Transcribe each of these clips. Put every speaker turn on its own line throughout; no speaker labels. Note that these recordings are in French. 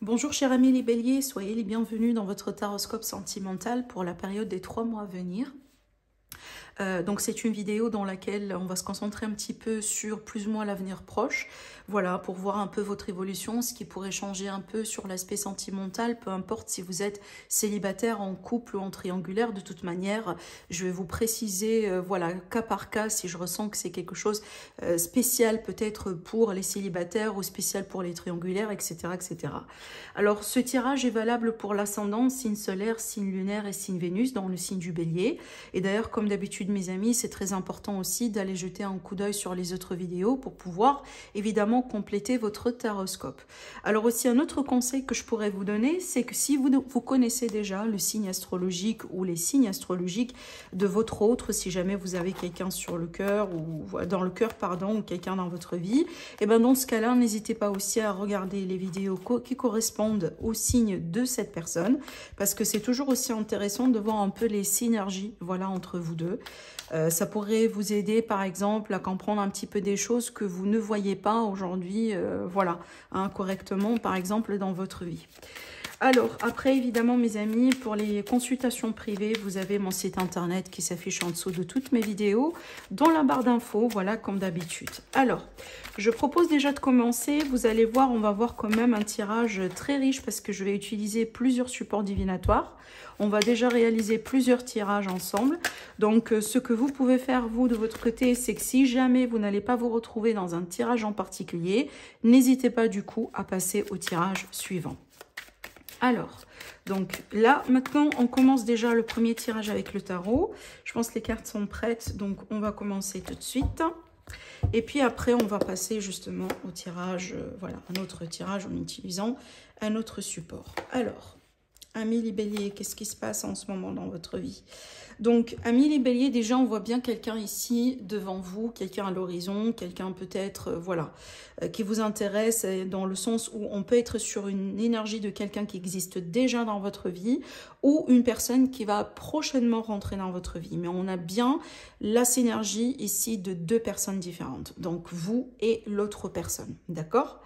Bonjour chers amis les béliers, soyez les bienvenus dans votre taroscope sentimental pour la période des 3 mois à venir. Donc c'est une vidéo dans laquelle on va se concentrer un petit peu sur plus ou moins l'avenir proche, voilà, pour voir un peu votre évolution, ce qui pourrait changer un peu sur l'aspect sentimental, peu importe si vous êtes célibataire, en couple ou en triangulaire, de toute manière, je vais vous préciser, voilà, cas par cas, si je ressens que c'est quelque chose spécial peut-être pour les célibataires ou spécial pour les triangulaires, etc., etc. Alors ce tirage est valable pour l'ascendant, signe solaire, signe lunaire et signe Vénus dans le signe du bélier, et d'ailleurs comme d'habitude mes amis, c'est très important aussi d'aller jeter un coup d'œil sur les autres vidéos pour pouvoir évidemment compléter votre taroscope. Alors aussi un autre conseil que je pourrais vous donner, c'est que si vous connaissez déjà le signe astrologique ou les signes astrologiques de votre autre, si jamais vous avez quelqu'un sur le cœur ou dans le cœur pardon, ou quelqu'un dans votre vie, et ben dans ce cas-là, n'hésitez pas aussi à regarder les vidéos qui correspondent au signe de cette personne, parce que c'est toujours aussi intéressant de voir un peu les synergies, voilà, entre vous deux. Ça pourrait vous aider par exemple à comprendre un petit peu des choses que vous ne voyez pas aujourd'hui, voilà, hein, correctement par exemple dans votre vie. Alors, après, évidemment, mes amis, pour les consultations privées, vous avez mon site internet qui s'affiche en dessous de toutes mes vidéos, dans la barre d'infos, voilà, comme d'habitude. Alors, je propose déjà de commencer. Vous allez voir, on va voir quand même un tirage très riche parce que je vais utiliser plusieurs supports divinatoires. On va déjà réaliser plusieurs tirages ensemble. Donc, ce que vous pouvez faire, vous, de votre côté, c'est que si jamais vous n'allez pas vous retrouver dans un tirage en particulier, n'hésitez pas du coup à passer au tirage suivant. Alors, donc là, maintenant, on commence déjà le premier tirage avec le tarot. Je pense que les cartes sont prêtes, donc on va commencer tout de suite. Et puis après, on va passer justement au tirage, voilà, un autre tirage en utilisant un autre support. Alors, amis les béliers, qu'est-ce qui se passe en ce moment dans votre vie? Donc, amis les béliers, déjà, on voit bien quelqu'un ici devant vous, quelqu'un à l'horizon, quelqu'un peut-être, voilà, qui vous intéresse dans le sens où on peut être sur une énergie de quelqu'un qui existe déjà dans votre vie ou une personne qui va prochainement rentrer dans votre vie. Mais on a bien la synergie ici de deux personnes différentes. Donc, vous et l'autre personne, d'accord ?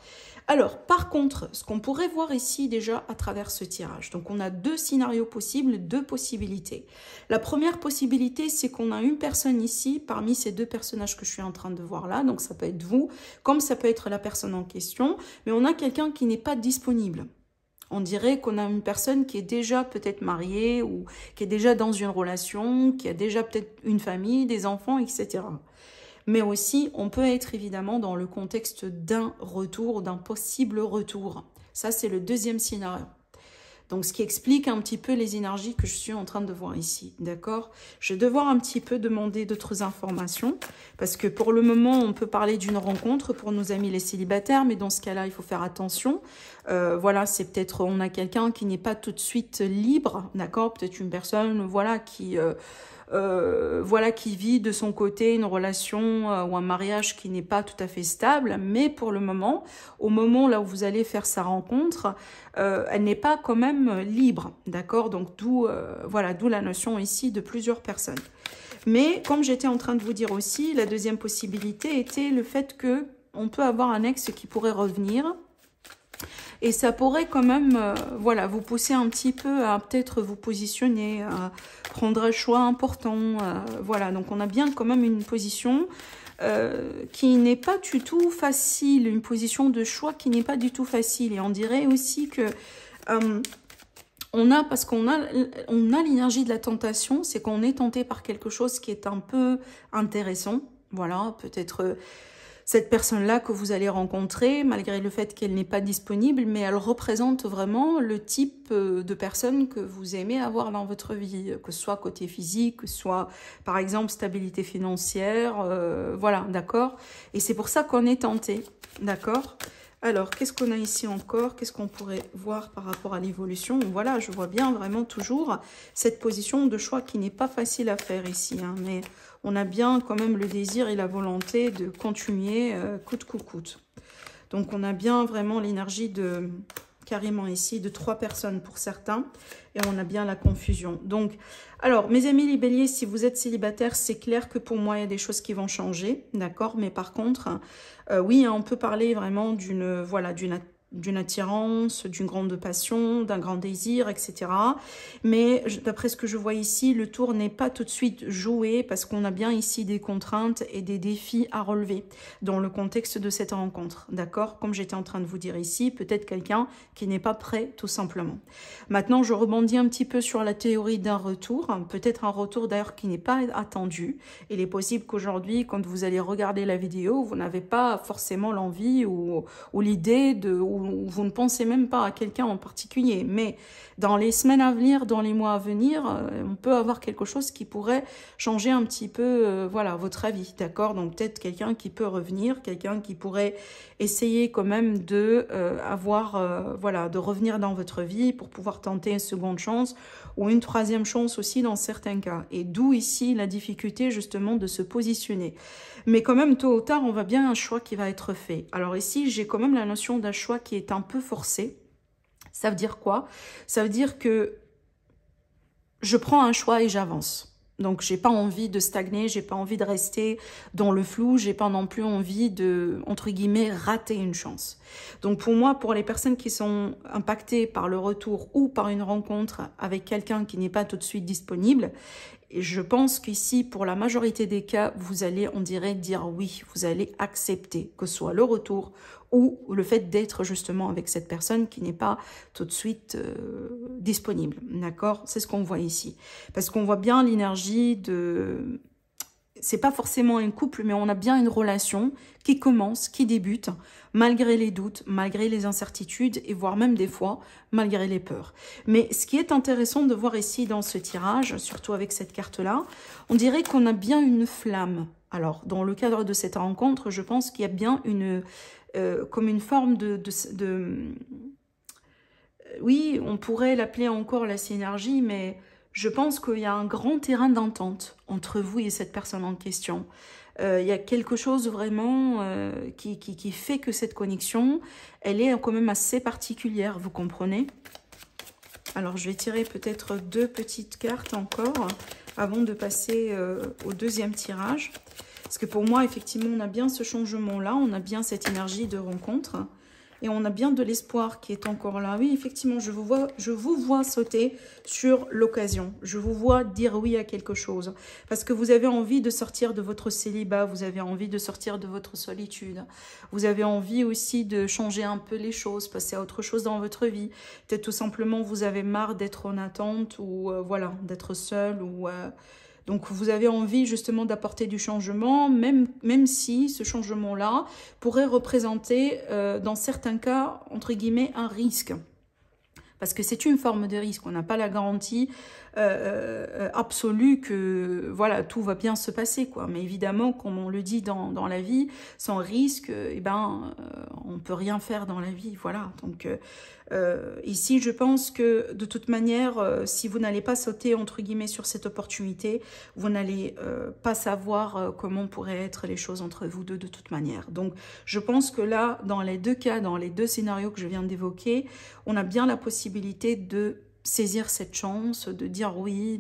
Alors, par contre, ce qu'on pourrait voir ici déjà à travers ce tirage, donc on a deux scénarios possibles, deux possibilités. La première possibilité, c'est qu'on a une personne ici, parmi ces deux personnages que je suis en train de voir là, donc ça peut être vous, comme ça peut être la personne en question, mais on a quelqu'un qui n'est pas disponible. On dirait qu'on a une personne qui est déjà peut-être mariée ou qui est déjà dans une relation, qui a déjà peut-être une famille, des enfants, etc. Mais aussi, on peut être évidemment dans le contexte d'un retour, d'un possible retour. Ça, c'est le deuxième scénario. Donc, ce qui explique un petit peu les énergies que je suis en train de voir ici, d'accord? Je vais devoir un petit peu demander d'autres informations, parce que pour le moment, on peut parler d'une rencontre pour nos amis les célibataires, mais dans ce cas-là, il faut faire attention. Voilà, c'est peut-être, on a quelqu'un qui n'est pas tout de suite libre, d'accord? Peut-être une personne, voilà, voilà, qui vit de son côté une relation ou un mariage qui n'est pas tout à fait stable, mais pour le moment, au moment là où vous allez faire sa rencontre, elle n'est pas quand même libre, d'accord? Donc voilà, d'où la notion ici de plusieurs personnes. Mais comme j'étais en train de vous dire aussi, la deuxième possibilité était le fait que on peut avoir un ex qui pourrait revenir. Et ça pourrait quand même, voilà, vous pousser un petit peu à peut-être vous positionner, à prendre un choix important. Voilà, donc on a bien quand même une position qui n'est pas du tout facile, une position de choix qui n'est pas du tout facile. Et on dirait aussi que parce qu'on a l'énergie de la tentation, c'est qu'on est tenté par quelque chose qui est un peu intéressant. Voilà, peut-être cette personne-là que vous allez rencontrer, malgré le fait qu'elle n'est pas disponible, mais elle représente vraiment le type de personne que vous aimez avoir dans votre vie, que ce soit côté physique, que ce soit, par exemple, stabilité financière, voilà, d'accord? Et c'est pour ça qu'on est tenté, d'accord? Alors, qu'est-ce qu'on a ici encore? Qu'est-ce qu'on pourrait voir par rapport à l'évolution? Voilà, je vois bien vraiment toujours cette position de choix qui n'est pas facile à faire ici, hein, mais on a bien quand même le désir et la volonté de continuer coûte que coûte. Donc, on a bien vraiment l'énergie de carrément ici de 3 personnes pour certains et on a bien la confusion. Donc, alors, mes amis les béliers, si vous êtes célibataire, c'est clair que pour moi, il y a des choses qui vont changer, d'accord? Mais par contre, oui, hein, on peut parler vraiment d'une, voilà, d'une d'une attirance, d'une grande passion, d'un grand désir, etc. Mais d'après ce que je vois ici, le tour n'est pas tout de suite joué parce qu'on a bien ici des contraintes et des défis à relever dans le contexte de cette rencontre. D'accord? Comme j'étais en train de vous dire ici, peut-être quelqu'un qui n'est pas prêt tout simplement. Maintenant, je rebondis un petit peu sur la théorie d'un retour, peut-être un retour d'ailleurs qui n'est pas attendu. Il est possible qu'aujourd'hui, quand vous allez regarder la vidéo, vous n'avez pas forcément l'envie ou l'idée ou vous ne pensez même pas à quelqu'un en particulier. Mais dans les semaines à venir, dans les mois à venir, on peut avoir quelque chose qui pourrait changer un petit peu voilà, votre avis, d'accord? Donc peut-être quelqu'un qui peut revenir, quelqu'un qui pourrait essayer quand même de voilà, de revenir dans votre vie pour pouvoir tenter une seconde chance ou une troisième chance aussi dans certains cas. Et d'où ici la difficulté justement de se positionner. Mais quand même, tôt ou tard, on voit bien un choix qui va être fait. Alors ici, j'ai quand même la notion d'un choix qui est un peu forcé. Ça veut dire quoi? Ça veut dire que je prends un choix et j'avance. Donc, j'ai pas envie de stagner, j'ai pas envie de rester dans le flou, j'ai pas non plus envie de, entre guillemets, rater une chance. Donc, pour moi, pour les personnes qui sont impactées par le retour ou par une rencontre avec quelqu'un qui n'est pas tout de suite disponible, et je pense qu'ici, pour la majorité des cas, vous allez, on dirait, dire oui, vous allez accepter que ce soit le retour ou le fait d'être justement avec cette personne qui n'est pas tout de suite disponible, d'accord? C'est ce qu'on voit ici. Parce qu'on voit bien l'énergie de... C'est pas forcément un couple, mais on a bien une relation qui commence, qui débute, malgré les doutes, malgré les incertitudes, et voire même des fois, malgré les peurs. Mais ce qui est intéressant de voir ici dans ce tirage, surtout avec cette carte-là, on dirait qu'on a bien une flamme. Alors, dans le cadre de cette rencontre, je pense qu'il y a bien une... comme une forme oui, on pourrait l'appeler encore la synergie, mais je pense qu'il y a un grand terrain d'entente entre vous et cette personne en question. Il y a quelque chose vraiment qui fait que cette connexion, elle est quand même assez particulière, vous comprenez? Alors, je vais tirer peut-être 2 petites cartes encore avant de passer au deuxième tirage. Parce que pour moi, effectivement, on a bien ce changement-là, on a bien cette énergie de rencontre. Et on a bien de l'espoir qui est encore là. Oui, effectivement, je vous vois sauter sur l'occasion. Je vous vois dire oui à quelque chose. Parce que vous avez envie de sortir de votre célibat. Vous avez envie de sortir de votre solitude. Vous avez envie aussi de changer un peu les choses, passer à autre chose dans votre vie. Peut-être tout simplement, vous avez marre d'être en attente ou voilà, d'être seul ou... Donc, vous avez envie justement d'apporter du changement, même si ce changement-là pourrait représenter, dans certains cas, entre guillemets, un risque. Parce que c'est une forme de risque. On n'a pas la garantie absolue que voilà, tout va bien se passer, quoi. Mais évidemment, comme on le dit dans la vie, sans risque, eh ben, on ne peut rien faire dans la vie. Voilà. Donc, ici, je pense que de toute manière, si vous n'allez pas sauter, entre guillemets, sur cette opportunité, vous n'allez pas savoir comment pourraient être les choses entre vous deux de toute manière. Donc, je pense que là, dans les deux cas, dans les deux scénarios que je viens d'évoquer, on a bien la possibilité de saisir cette chance, de dire oui,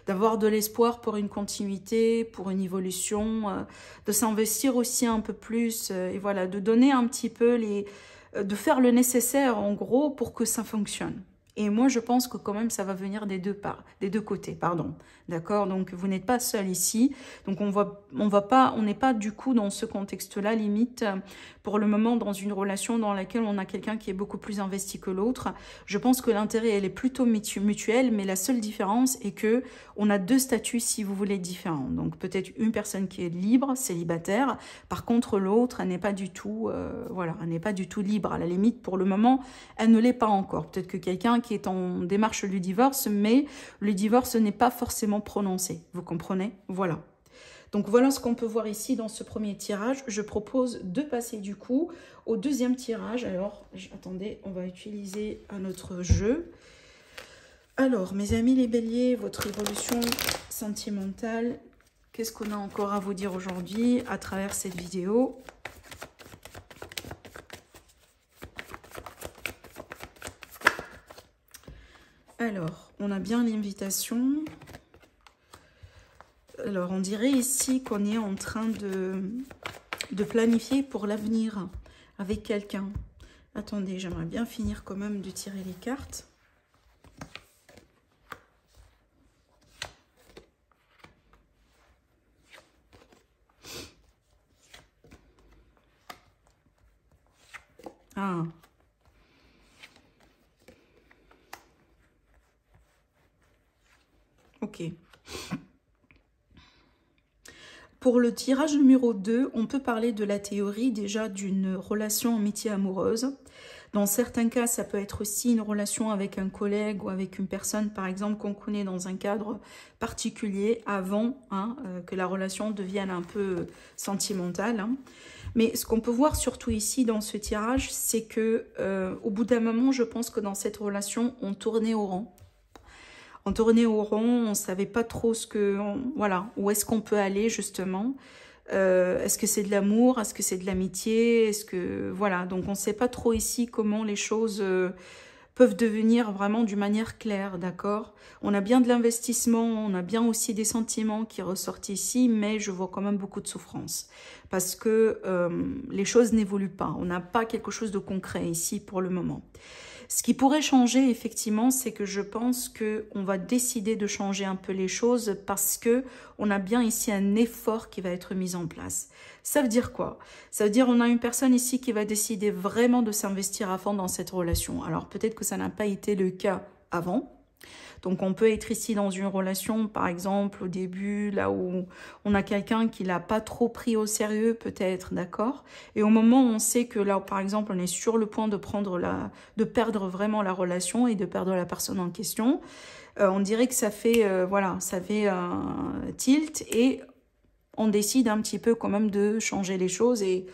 d'avoir de l'espoir pour une continuité, pour une évolution, de s'investir aussi un peu plus, et voilà, de donner un petit peu de faire le nécessaire en gros pour que ça fonctionne. Et moi, je pense que quand même, ça va venir des deux côtés, pardon. D'accord? Donc, vous n'êtes pas seul ici. Donc, on n'est pas du coup dans ce contexte-là, limite, pour le moment, dans une relation dans laquelle on a quelqu'un qui est beaucoup plus investi que l'autre. Je pense que l'intérêt, elle est plutôt mutuel, mais la seule différence est que on a 2 statuts, si vous voulez, différents. Donc, peut-être une personne qui est libre, célibataire. Par contre, l'autre, elle n'est pas du tout, voilà, elle n'est pas du tout libre. À la limite, pour le moment, elle ne l'est pas encore. Peut-être que quelqu'un qui est en démarche du divorce, mais le divorce n'est pas forcément prononcé. Vous comprenez? Voilà. Donc voilà ce qu'on peut voir ici dans ce premier tirage. Je propose de passer du coup au deuxième tirage. Alors, attendez, on va utiliser un autre jeu. Alors, mes amis les béliers, votre évolution sentimentale, qu'est-ce qu'on a encore à vous dire aujourd'hui à travers cette vidéo ? Alors, on a bien l'invitation. Alors, on dirait ici qu'on est en train de planifier pour l'avenir avec quelqu'un. Attendez, j'aimerais bien finir quand même de tirer les cartes. Ah. Ok. Pour le tirage numéro 2, on peut parler de la théorie déjà d'une relation amitié amoureuse. Dans certains cas, ça peut être aussi une relation avec un collègue ou avec une personne, par exemple, qu'on connaît dans un cadre particulier avant que la relation devienne un peu sentimentale. Hein. Mais ce qu'on peut voir surtout ici dans ce tirage, c'est que au bout d'un moment, je pense que dans cette relation, on tournait au rond. On tournait au rond, on ne savait pas trop voilà, où est-ce qu'on peut aller justement. Est-ce que c'est de l'amour? Est-ce que c'est de l'amitié? Est-ce que voilà, donc on ne sait pas trop ici comment les choses peuvent devenir vraiment d'une manière claire, d'accord? On a bien de l'investissement, on a bien aussi des sentiments qui ressortent ici, mais je vois quand même beaucoup de souffrance parce que les choses n'évoluent pas. On n'a pas quelque chose de concret ici pour le moment. Ce qui pourrait changer, effectivement, c'est que je pense qu'on va décider de changer un peu les choses parce que on a bien ici un effort qui va être mis en place. Ça veut dire quoi? Ça veut dire qu'on a une personne ici qui va décider vraiment de s'investir à fond dans cette relation. Alors peut-être que ça n'a pas été le cas avant. Donc on peut être ici dans une relation, par exemple, au début, là où on a quelqu'un qui l'a pas trop pris au sérieux, peut-être, d'accord? Et au moment où on sait que là, par exemple, on est sur le point de perdre vraiment la relation et de perdre la personne en question, on dirait que ça fait, voilà, ça fait un tilt et on décide un petit peu quand même de changer les choses et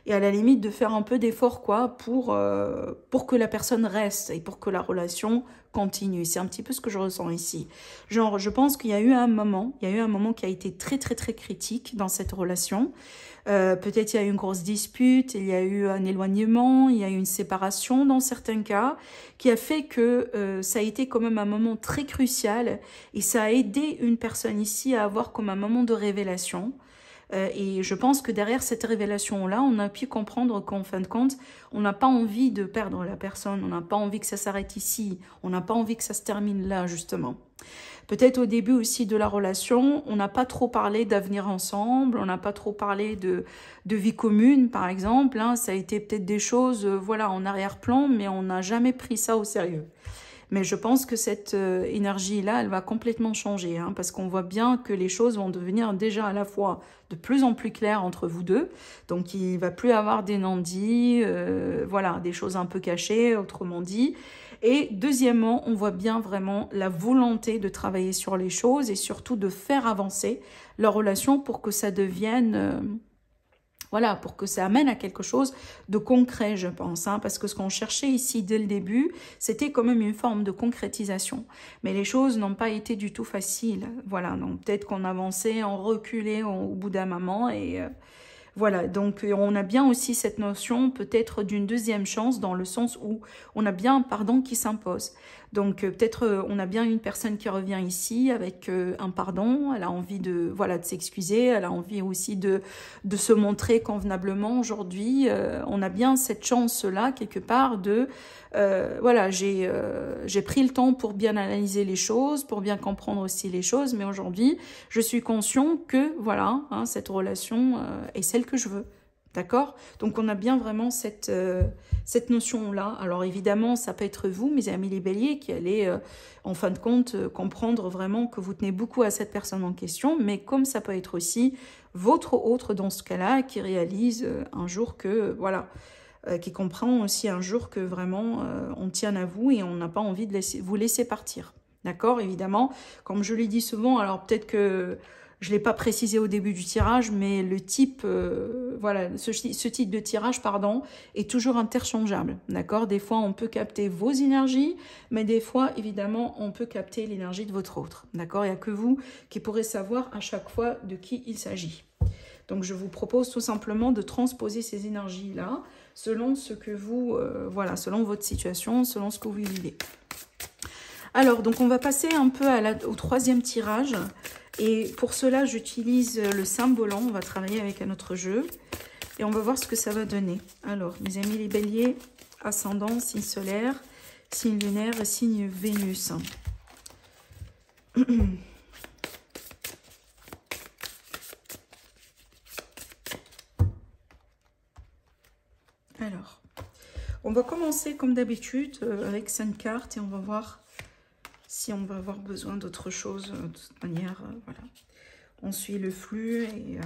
à la limite de faire un peu d'effort quoi pour que la personne reste et pour que la relation continue. C'est un petit peu ce que je ressens ici. Genre, je pense qu'il y a eu un moment qui a été très très très critique dans cette relation. Peut-être il y a eu une grosse dispute, il y a eu un éloignement, il y a eu une séparation dans certains cas, qui a fait que ça a été quand même un moment très crucial et ça a aidé une personne ici à avoir comme un moment de révélation. Et je pense que derrière cette révélation-là, on a pu comprendre qu'en fin de compte, on n'a pas envie de perdre la personne, on n'a pas envie que ça s'arrête ici, on n'a pas envie que ça se termine là, justement. Peut-être au début aussi de la relation, on n'a pas trop parlé d'avenir ensemble, on n'a pas trop parlé de vie commune, par exemple. Hein. Ça a été peut-être des choses voilà, en arrière-plan, mais on n'a jamais pris ça au sérieux. Mais je pense que cette énergie-là, elle va complètement changer, hein, parce qu'on voit bien que les choses vont devenir déjà à la fois de plus en plus claires entre vous deux. Donc, il ne va plus avoir des non-dits, voilà, des choses un peu cachées, autrement dit. Et deuxièmement, on voit bien vraiment la volonté de travailler sur les choses et surtout de faire avancer leur relation pour que ça devienne... voilà, pour que ça amène à quelque chose de concret, je pense. Hein, parce que ce qu'on cherchait ici dès le début, c'était quand même une forme de concrétisation. Mais les choses n'ont pas été du tout faciles. Voilà, donc peut-être qu'on avançait, on reculait au bout d'un moment. Et voilà, donc on a bien aussi cette notion peut-être d'une deuxième chance dans le sens où on a bien un pardon qui s'impose. Donc peut-être on a bien une personne qui revient ici avec un pardon, elle a envie de voilà de s'excuser, elle a envie aussi de se montrer convenablement aujourd'hui. On a bien cette chance-là quelque part de voilà, j'ai pris le temps pour bien analyser les choses, pour bien comprendre aussi les choses, mais aujourd'hui je suis conscient que voilà, hein, cette relation est celle que je veux. D'accord? Donc, on a bien vraiment cette notion-là. Alors, évidemment, ça peut être vous, mes amis les béliers, qui allez, en fin de compte, comprendre vraiment que vous tenez beaucoup à cette personne en question, mais comme ça peut être aussi votre autre dans ce cas-là, qui réalise un jour que, voilà, qui comprend aussi un jour que vraiment, on tient à vous et on n'a pas envie de vous laisser partir. D'accord? Évidemment, comme je l'ai dit souvent, alors peut-être que je ne l'ai pas précisé au début du tirage, mais le type, voilà, ce type de tirage, pardon, est toujours interchangeable, d'accord? Des fois, on peut capter vos énergies, mais des fois, évidemment, on peut capter l'énergie de votre autre, d'accord? Il n'y a que vous qui pourrez savoir à chaque fois de qui il s'agit. Donc, je vous propose tout simplement de transposer ces énergies-là selon ce que vous, voilà, selon votre situation, selon ce que vous vivez. Alors, donc, on va passer un peu au troisième tirage. Et pour cela, j'utilise le symbole. On va travailler avec un autre jeu. Et on va voir ce que ça va donner. Alors, mes amis les béliers, ascendant, signe solaire, signe lunaire et signe Vénus. Alors, on va commencer comme d'habitude avec 5 cartes et on va voir si on va avoir besoin d'autre chose. De toute manière, voilà. On suit le flux et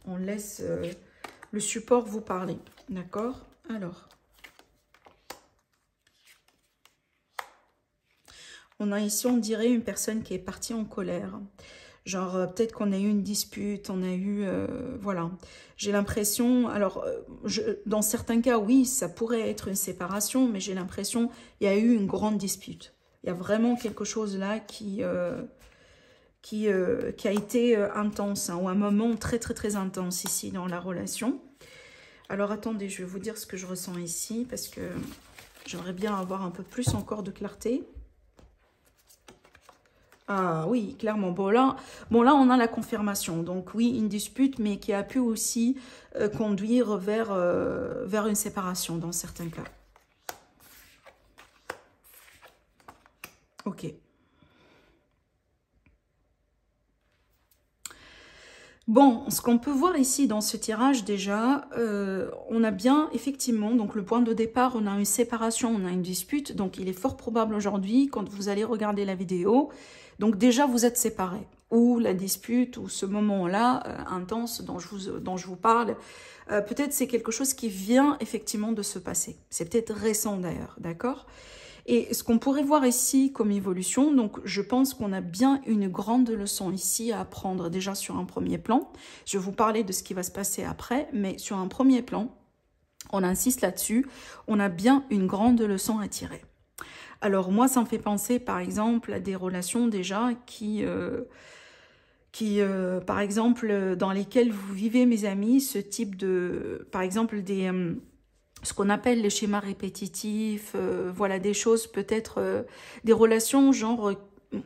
on laisse le support vous parler. D'accord? Alors, on a ici, on dirait, une personne qui est partie en colère. Genre, peut-être qu'on a eu une dispute, on a eu... voilà. J'ai l'impression... Alors, dans certains cas, oui, ça pourrait être une séparation, mais j'ai l'impression qu'il y a eu une grande dispute. Il y a vraiment quelque chose là qui a été intense, hein, ou un moment très, très, très intense ici dans la relation. Alors, attendez, je vais vous dire ce que je ressens ici, parce que j'aimerais bien avoir un peu plus encore de clarté. Ah oui, clairement. Bon là, on a la confirmation. Donc oui, une dispute, mais qui a pu aussi conduire vers une séparation dans certains cas. Ok. Bon, ce qu'on peut voir ici dans ce tirage déjà, on a bien effectivement, donc le point de départ, on a une séparation, on a une dispute. Donc il est fort probable aujourd'hui, quand vous allez regarder la vidéo, donc déjà vous êtes séparés. Ou la dispute, ou ce moment-là intense dont je vous parle, peut-être c'est quelque chose qui vient effectivement de se passer. C'est peut-être récent d'ailleurs, d'accord ? Et ce qu'on pourrait voir ici comme évolution, donc je pense qu'on a bien une grande leçon ici à apprendre déjà sur un premier plan. Je vais vous parler de ce qui va se passer après, mais sur un premier plan, on insiste là-dessus, on a bien une grande leçon à tirer. Alors moi, ça me fait penser par exemple à des relations déjà qui par exemple, dans lesquelles vous vivez, mes amis, ce type de, par exemple, ce qu'on appelle les schémas répétitifs, voilà, des choses peut-être, des relations genre,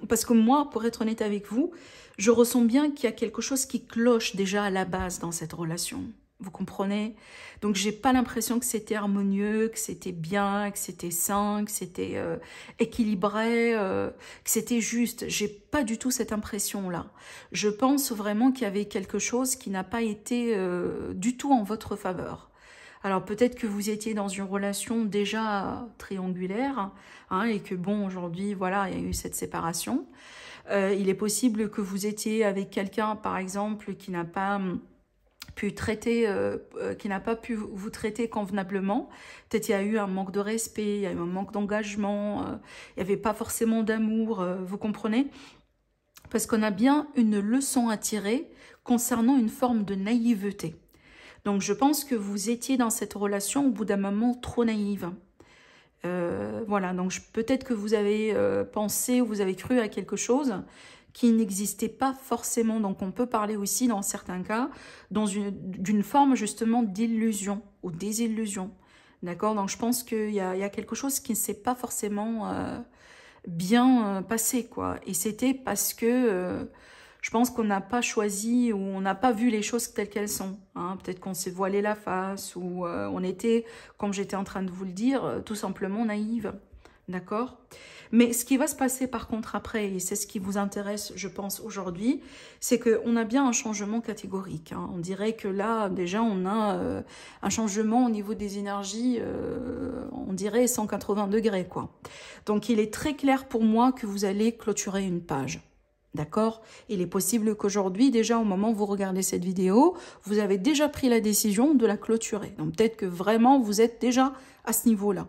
parce que moi, pour être honnête avec vous, je ressens bien qu'il y a quelque chose qui cloche déjà à la base dans cette relation. Vous comprenez? Donc, j'ai pas l'impression que c'était harmonieux, que c'était bien, que c'était sain, que c'était équilibré, que c'était juste. J'ai pas du tout cette impression-là. Je pense vraiment qu'il y avait quelque chose qui n'a pas été du tout en votre faveur. Alors peut-être que vous étiez dans une relation déjà triangulaire, hein, et que bon, aujourd'hui, voilà, il y a eu cette séparation. Il est possible que vous étiez avec quelqu'un, par exemple, qui n'a pas pu traiter, qui n'a pas pu vous traiter convenablement. Peut-être il y a eu un manque de respect, il y a eu un manque d'engagement, il n'y avait pas forcément d'amour, vous comprenez? Parce qu'on a bien une leçon à tirer concernant une forme de naïveté. Donc, je pense que vous étiez dans cette relation au bout d'un moment trop naïve. Voilà, donc peut-être que vous avez pensé ou vous avez cru à quelque chose qui n'existait pas forcément. Donc, on peut parler aussi, dans certains cas, d'une forme justement d'illusion ou désillusion. D'accord? Donc, je pense qu'il y a quelque chose qui ne s'est pas forcément bien passé, quoi. Et c'était parce que... je pense qu'on n'a pas choisi ou on n'a pas vu les choses telles qu'elles sont. Hein. Peut-être qu'on s'est voilé la face ou on était, comme j'étais en train de vous le dire, tout simplement naïve. D'accord? Mais ce qui va se passer par contre après, et c'est ce qui vous intéresse, je pense, aujourd'hui, c'est qu'on a bien un changement catégorique. Hein. On dirait que là, déjà, on a un changement au niveau des énergies, on dirait 180 degrés, quoi. Donc, il est très clair pour moi que vous allez clôturer une page. D'accord? Il est possible qu'aujourd'hui, déjà au moment où vous regardez cette vidéo, vous avez déjà pris la décision de la clôturer. Donc peut-être que vraiment vous êtes déjà à ce niveau-là.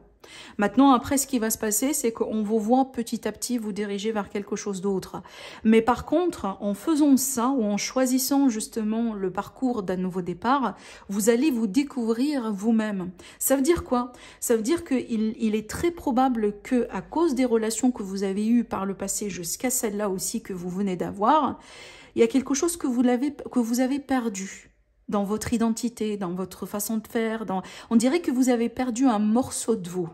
Maintenant, après, ce qui va se passer, c'est qu'on vous voit petit à petit vous diriger vers quelque chose d'autre. Mais par contre, en faisant ça, ou en choisissant justement le parcours d'un nouveau départ, vous allez vous découvrir vous-même. Ça veut dire quoi? Ça veut dire qu'il est très probable que, à cause des relations que vous avez eues par le passé, jusqu'à celle-là aussi que vous venez d'avoir, il y a quelque chose que vous avez perdu. Dans votre identité, dans votre façon de faire. On dirait que vous avez perdu un morceau de vous.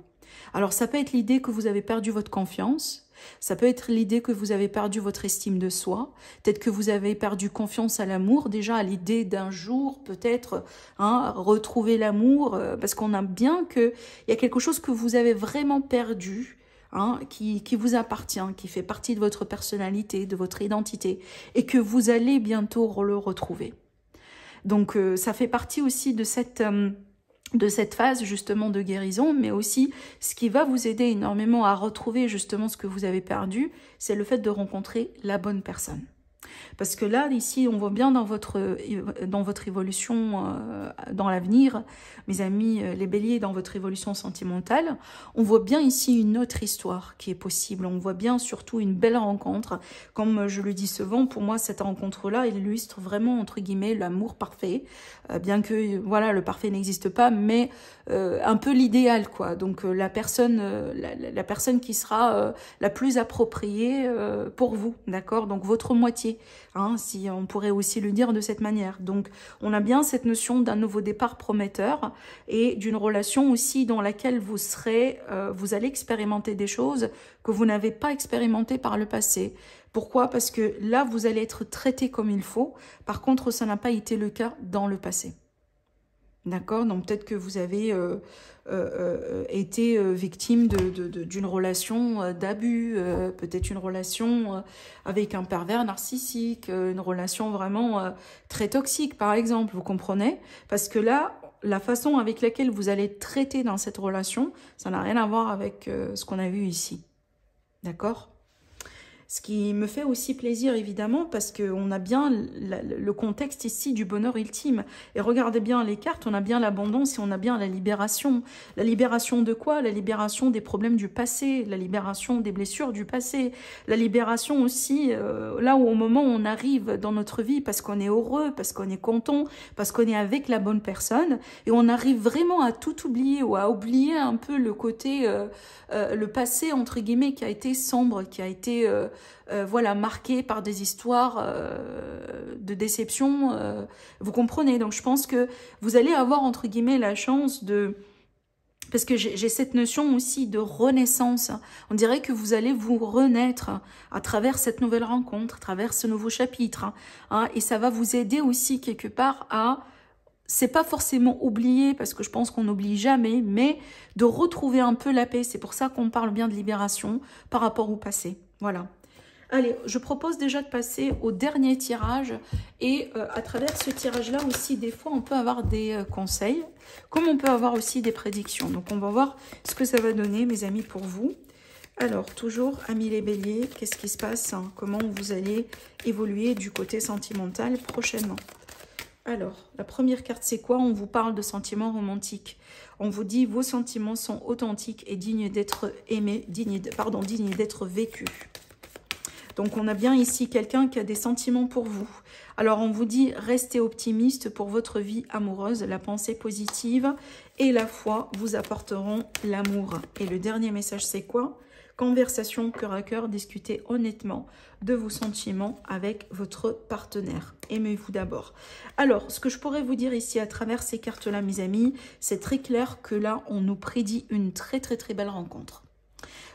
Alors, ça peut être l'idée que vous avez perdu votre confiance. Ça peut être l'idée que vous avez perdu votre estime de soi. Peut-être que vous avez perdu confiance à l'amour, déjà à l'idée d'un jour, peut-être, hein, retrouver l'amour, parce qu'on a bien qu'il y a quelque chose que vous avez vraiment perdu, hein, qui vous appartient, qui fait partie de votre personnalité, de votre identité, et que vous allez bientôt le retrouver. Donc, ça fait partie aussi de cette phase justement de guérison, mais aussi ce qui va vous aider énormément à retrouver justement ce que vous avez perdu, c'est le fait de rencontrer la bonne personne. Parce que là, ici, on voit bien dans votre évolution dans l'avenir, mes amis, les béliers, dans votre évolution sentimentale, on voit bien ici une autre histoire qui est possible. On voit bien surtout une belle rencontre. Comme je le dis souvent, pour moi, cette rencontre-là, elle illustre vraiment, entre guillemets, l'amour parfait. Bien que, voilà, le parfait n'existe pas, mais un peu l'idéal, quoi. Donc, la personne qui sera la plus appropriée pour vous, d'accord? Donc, votre moitié. Hein, si on pourrait aussi le dire de cette manière. Donc, on a bien cette notion d'un nouveau départ prometteur et d'une relation aussi dans laquelle vous allez expérimenter des choses que vous n'avez pas expérimentées par le passé. Pourquoi? Parce que là, vous allez être traité comme il faut. Par contre, ça n'a pas été le cas dans le passé. D'accord? Donc peut-être que vous avez été victime d'une relation d'abus, peut-être une relation avec un pervers narcissique, une relation vraiment très toxique par exemple, vous comprenez? Parce que là, la façon avec laquelle vous allez être traité dans cette relation, ça n'a rien à voir avec ce qu'on a vu ici. D'accord? Ce qui me fait aussi plaisir, évidemment, parce qu'on a bien le contexte ici du bonheur ultime. Et regardez bien les cartes, on a bien l'abondance et on a bien la libération. La libération de quoi? La libération des problèmes du passé, la libération des blessures du passé, la libération aussi, là où au moment où on arrive dans notre vie, parce qu'on est heureux, parce qu'on est content, parce qu'on est avec la bonne personne, et on arrive vraiment à tout oublier, ou à oublier un peu le côté, le passé, entre guillemets, qui a été sombre, qui a été... voilà, marqué par des histoires de déception, vous comprenez. Donc je pense que vous allez avoir entre guillemets la chance de... Parce que j'ai cette notion aussi de renaissance. On dirait que vous allez vous renaître à travers cette nouvelle rencontre, à travers ce nouveau chapitre. Hein, et ça va vous aider aussi quelque part à... C'est pas forcément oublier, parce que je pense qu'on n'oublie jamais, mais de retrouver un peu la paix. C'est pour ça qu'on parle bien de libération par rapport au passé. Voilà. Allez, je propose déjà de passer au dernier tirage. Et à travers ce tirage-là aussi, des fois, on peut avoir des conseils, comme on peut avoir aussi des prédictions. Donc, on va voir ce que ça va donner, mes amis, pour vous. Alors, toujours, amis les béliers, qu'est-ce qui se passe, hein? Comment vous allez évoluer du côté sentimental prochainement? Alors, la première carte, c'est quoi? On vous parle de sentiments romantiques. On vous dit, vos sentiments sont authentiques et dignes d'être aimés, dignes d'être vécus. Donc, on a bien ici quelqu'un qui a des sentiments pour vous. Alors, on vous dit, restez optimiste pour votre vie amoureuse. La pensée positive et la foi vous apporteront l'amour. Et le dernier message, c'est quoi? Conversation cœur à cœur, discutez honnêtement de vos sentiments avec votre partenaire. Aimez-vous d'abord. Alors, ce que je pourrais vous dire ici à travers ces cartes-là, mes amis, c'est très clair que là, on nous prédit une très belle rencontre.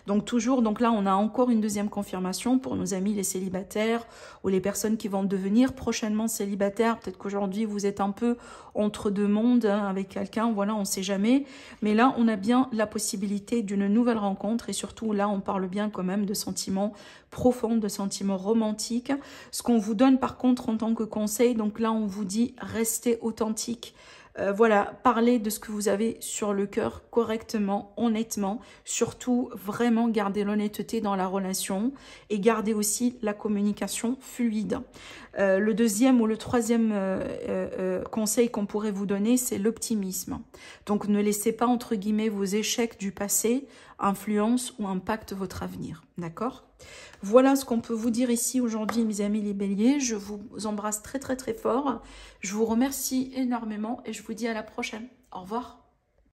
Donc toujours, donc là, on a encore une deuxième confirmation pour nos amis les célibataires ou les personnes qui vont devenir prochainement célibataires. Peut-être qu'aujourd'hui, vous êtes un peu entre deux mondes hein, avec quelqu'un, voilà, on ne sait jamais. Mais là, on a bien la possibilité d'une nouvelle rencontre et surtout, là, on parle bien quand même de sentiments profonds, de sentiments romantiques. Ce qu'on vous donne par contre en tant que conseil, donc là, on vous dit restez authentique. Voilà, parlez de ce que vous avez sur le cœur correctement, honnêtement. Surtout, vraiment garder l'honnêteté dans la relation et garder aussi la communication fluide. Le deuxième ou le troisième conseil qu'on pourrait vous donner, c'est l'optimisme. Donc, ne laissez pas, entre guillemets, vos échecs du passé influencent ou impactent votre avenir. D'accord ? Voilà ce qu'on peut vous dire ici aujourd'hui, mes amis les béliers. Je vous embrasse très fort. Je vous remercie énormément et je vous dis à la prochaine. Au revoir.